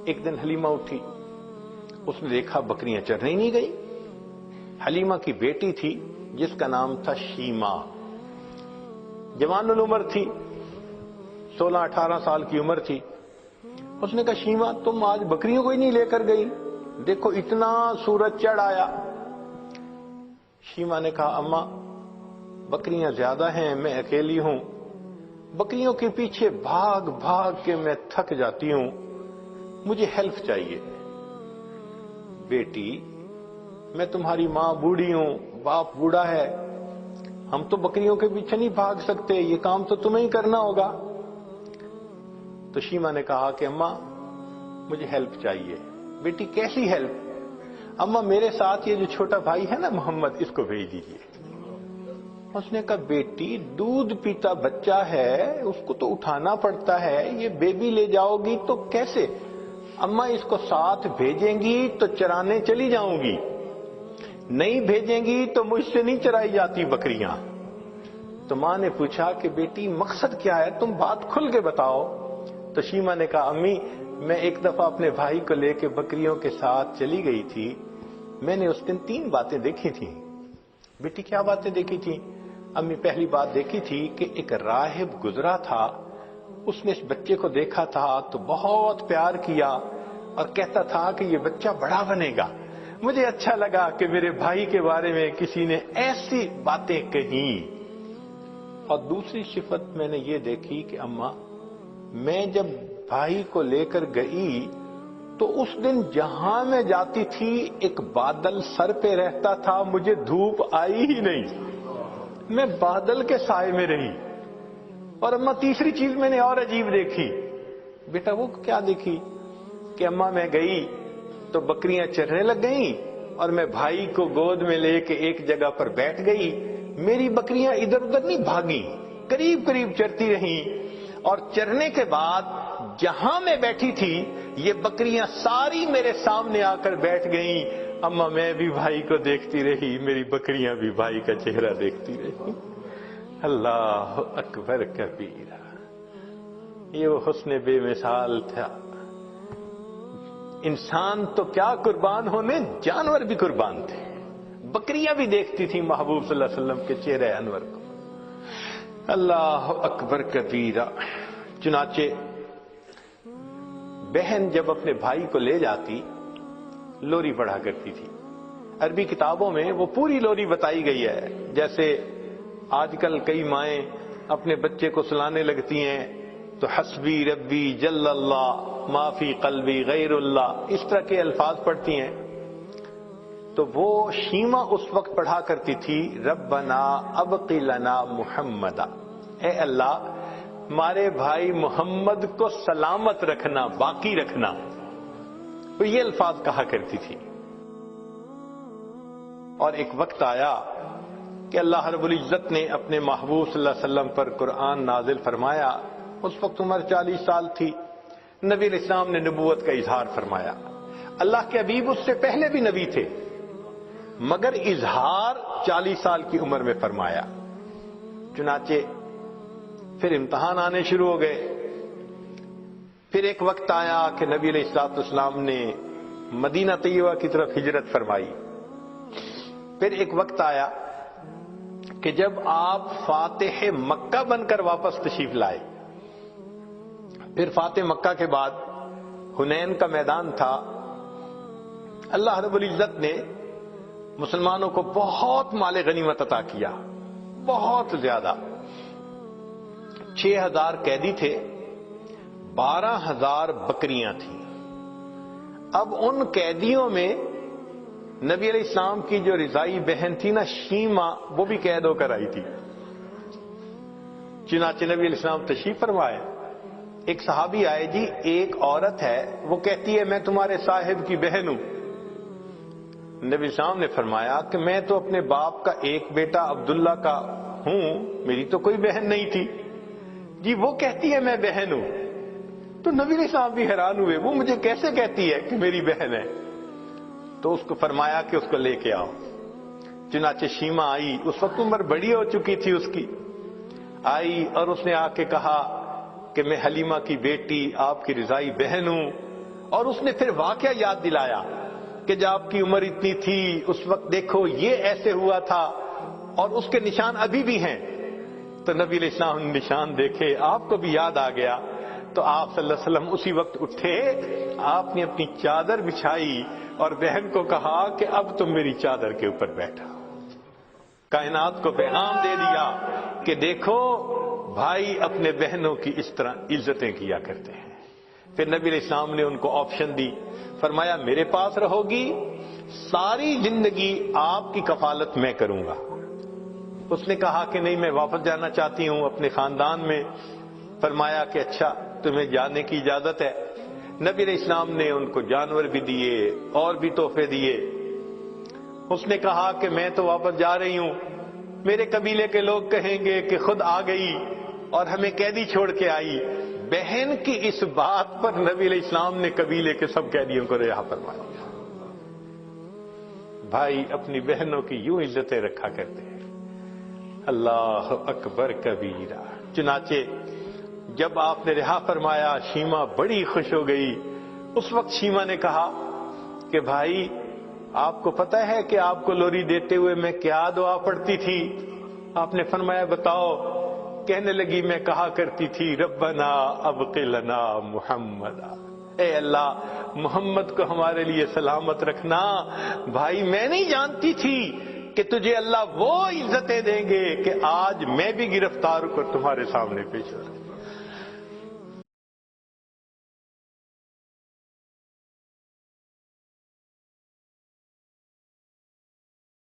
ایک دن حلیمہ اٹھی، اس نے دیکھا بکریاں چرنے ہی نہیں گئی۔ حلیمہ کی بیٹی تھی جس کا نام تھا شیمہ، جوان العمر تھی، 16-18 سال کی عمر تھی۔ اس نے کہا شیمہ تم آج بکریوں کو ہی نہیں لے کر گئی، دیکھو اتنا سورج چڑھ آیا۔ شیمہ نے کہا اماں بکریاں زیادہ ہیں، میں اکیلی ہوں، بکریوں کے پیچھے بھاگ بھاگ کے میں تھک جاتی ہوں، مجھے ہیلپ چاہیے۔ بیٹی میں تمہاری ماں بوڑھی ہوں، باپ بوڑھا ہے، ہم تو بکریوں کے پیچھے نہیں بھاگ سکتے، یہ کام تو تمہیں ہی کرنا ہوگا۔ تو شیمہ نے کہا کہ اماں مجھے ہیلپ چاہیے۔ بیٹی کیسی ہیلپ؟ اماں میرے ساتھ یہ جو چھوٹا بھائی ہے نا محمد، اس کو بھیج دیجیے۔ اس نے کہا بیٹی دودھ پیتا بچہ ہے، اس کو تو اٹھانا پڑتا ہے، یہ بیبی لے جاؤ گی تو کیسے؟ اماں اس کو ساتھ بھیجیں گی تو چرانے چلی جاؤں گی، نہیں بھیجیں گی تو مجھ سے نہیں چرائی جاتی بکریاں۔ تو ماں نے پوچھا کہ بیٹی مقصد کیا ہے، تم بات کھل کے بتاؤ۔ تو شیمہ نے کہا امی میں ایک دفعہ اپنے بھائی کو لے کے بکریوں کے ساتھ چلی گئی تھی، میں نے اس دن 3 باتیں دیکھی تھیں۔ بیٹی کیا باتیں دیکھی تھیں؟ امی پہلی بات دیکھی تھی کہ ایک راہب گزرا تھا، اس نے اس بچے کو دیکھا تھا تو بہت پیار کیا اور کہتا تھا کہ یہ بچہ بڑا بنے گا۔ مجھے اچھا لگا کہ میرے بھائی کے بارے میں کسی نے ایسی باتیں کہیں۔ اور دوسری صفت میں نے یہ دیکھی کہ اماں میں جب بھائی کو لے کر گئی تو اس دن جہاں میں جاتی تھی ایک بادل سر پہ رہتا تھا، مجھے دھوپ آئی ہی نہیں، میں بادل کے سائے میں رہی۔ اور اماں تیسری چیز میں نے اور عجیب دیکھی۔ بیٹا وہ کیا دیکھی؟ کہ اماں میں گئی تو بکریاں چرنے لگ گئیں اور میں بھائی کو گود میں لے کے ایک جگہ پر بیٹھ گئی، میری بکریاں ادھر ادھر نہیں بھاگیں، قریب قریب چرتی رہیں، اور چرنے کے بعد جہاں میں بیٹھی تھی یہ بکریاں ساری میرے سامنے آ کر بیٹھ گئیں۔ اماں میں بھی بھائی کو دیکھتی رہی، میری بکریاں بھی بھائی کا چہرہ دیکھتی رہی۔ اللہ اکبر کبیرہ، یہ وہ حسن بے مثال تھا۔ انسان تو کیا قربان ہونے، جانور بھی قربان تھے، بکریاں بھی دیکھتی تھی محبوب صلی اللہ علیہ وسلم کے چہرے انور کو۔ اللہ اکبر کبیرہ۔ چنانچہ بہن جب اپنے بھائی کو لے جاتی لوری پڑھا کرتی تھی۔ عربی کتابوں میں وہ پوری لوری بتائی گئی ہے، جیسے آج کل کئی مائیں اپنے بچے کو سلانے لگتی ہیں تو حسبی ربی جل اللہ ما فی قلبی غیر اللہ، اس طرح کے الفاظ پڑھتی ہیں۔ تو وہ شیمہ اس وقت پڑھا کرتی تھی ربنا ابقی لنا محمدا، اے اللہ ہمارے بھائی محمد کو سلامت رکھنا، باقی رکھنا، تو یہ الفاظ کہا کرتی تھی۔ اور ایک وقت آیا کہ اللہ رب العزت نے اپنے محبوب صلی اللہ علیہ وسلم پر قرآن نازل فرمایا، اس وقت عمر 40 سال تھی، نبی علیہ السلام نے نبوت کا اظہار فرمایا۔ اللہ کے حبیب اس سے پہلے بھی نبی تھے مگر اظہار 40 سال کی عمر میں فرمایا۔ چنانچہ پھر امتحان آنے شروع ہو گئے۔ پھر ایک وقت آیا کہ نبی علیہ الصلوۃ والسلام نے مدینہ طیبہ کی طرف ہجرت فرمائی۔ پھر ایک وقت آیا کہ جب آپ فاتح مکہ بن کر واپس تشریف لائے۔ پھر فاتح مکہ کے بعد حنین کا میدان تھا، اللہ رب العزت نے مسلمانوں کو بہت مال غنیمت عطا کیا، بہت زیادہ۔ 6000 قیدی تھے، 12000 بکریاں تھیں۔ اب ان قیدیوں میں نبی علیہ السلام کی جو رضائی بہن تھی نا شیمہ، وہ بھی قید ہو کر آئی تھی۔ چنانچہ نبی علیہ السلام تشریف فرمائے، ایک صحابی آئے، جی ایک عورت ہے وہ کہتی ہے میں تمہارے صاحب کی بہن ہوں۔ نبی السلام نے فرمایا کہ میں تو اپنے باپ کا ایک بیٹا عبداللہ کا ہوں، میری تو کوئی بہن نہیں تھی۔ جی وہ کہتی ہے میں بہن ہوں۔ تو نبی علیہ السلام بھی حیران ہوئے، وہ مجھے کیسے کہتی ہے کہ میری بہن ہے؟ تو اس کو فرمایا کہ اس کو لے کے آؤ۔ چنانچہ شیمہ آئی، اس وقت عمر بڑی ہو چکی تھی اس کی، آئی اور اس نے آ کے کہا کہ میں حلیمہ کی بیٹی آپ کی رضائی بہن ہوں، اور اس نے پھر واقعہ یاد دلایا کہ جب آپ کی عمر اتنی تھی اس وقت دیکھو یہ ایسے ہوا تھا اور اس کے نشان ابھی بھی ہیں. تو نبی علیہ السلام نے نشان دیکھے, آپ کو بھی یاد آ گیا. تو آپ صلی اللہ علیہ وسلم اسی وقت اٹھے, آپ نے اپنی چادر بچھائی اور بہن کو کہا کہ اب تم میری چادر کے اوپر بیٹھا. کائنات کو پیغام دے دیا کہ دیکھو بھائی اپنے بہنوں کی اس طرح عزتیں کیا کرتے ہیں. پھر نبی علیہ السلام نے ان کو آپشن دی, فرمایا میرے پاس رہو گی, ساری زندگی آپ کی کفالت میں کروں گا. اس نے کہا کہ نہیں, میں واپس جانا چاہتی ہوں اپنے خاندان میں. فرمایا کہ اچھا تمہیں جانے کی اجازت ہے. نبی علیہ السلام نے ان کو جانور بھی دیے اور بھی تحفے دیے. اس نے کہا کہ میں تو واپس جا رہی ہوں, میرے قبیلے کے لوگ کہیں گے کہ خود آ گئی اور ہمیں قیدی چھوڑ کے آئی. بہن کی اس بات پر نبی علیہ السلام نے قبیلے کے سب قیدیوں کو رہا فرمایا. بھائی اپنی بہنوں کی یوں عزتیں رکھا کرتے ہیں. اللہ اکبر کبیرہ. چنانچہ جب آپ نے رہا فرمایا شیما بڑی خوش ہو گئی. اس وقت شیما نے کہا کہ بھائی آپ کو پتہ ہے کہ آپ کو لوری دیتے ہوئے میں کیا دعا پڑھتی تھی؟ آپ نے فرمایا بتاؤ. کہنے لگی میں کہا کرتی تھی ربنا ابق لنا محمد, اے اللہ محمد کو ہمارے لیے سلامت رکھنا. بھائی میں نہیں جانتی تھی کہ تجھے اللہ وہ عزتیں دیں گے کہ آج میں بھی گرفتار ہو کر تمہارے سامنے پیش ہوں.